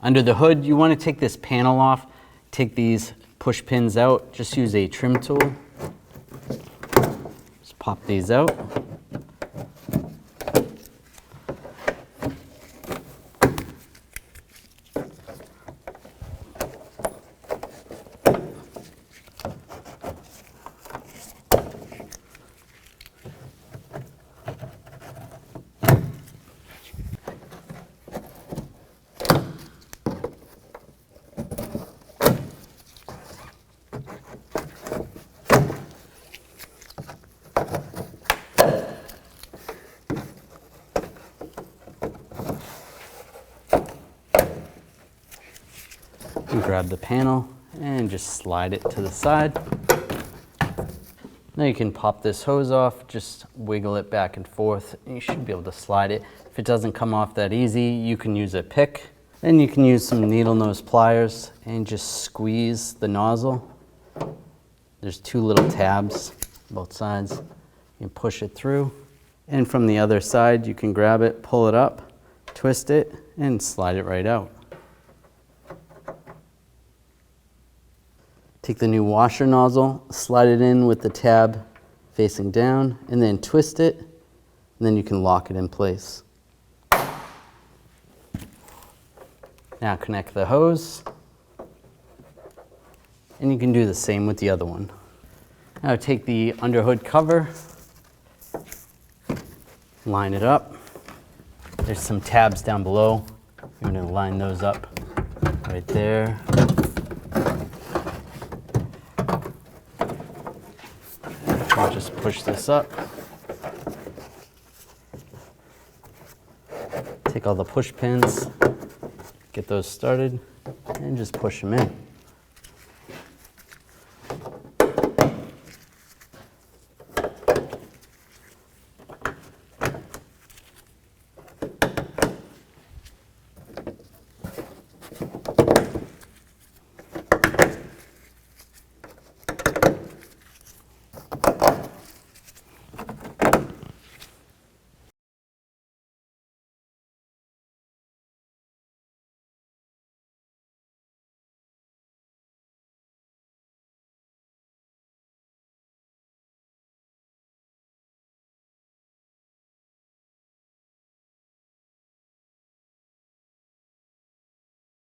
Under the hood, you want to take this panel off, take these push pins out, just use a trim tool. Just pop these out. And grab the panel and just slide it to the side. Now you can pop this hose off, just wiggle it back and forth, and you should be able to slide it. If it doesn't come off that easy, you can use a pick. Then you can use some needle nose pliers and just squeeze the nozzle. There's two little tabs, both sides. You can push it through. And from the other side, you can grab it, pull it up, twist it, and slide it right out. Take the new washer nozzle, slide it in with the tab facing down, and then twist it, and then you can lock it in place. Now connect the hose, and you can do the same with the other one. Now take the underhood cover, line it up. There's some tabs down below. You're going to line those up right there. I'll just push this up. Take all the push pins, get those started, and just push them in.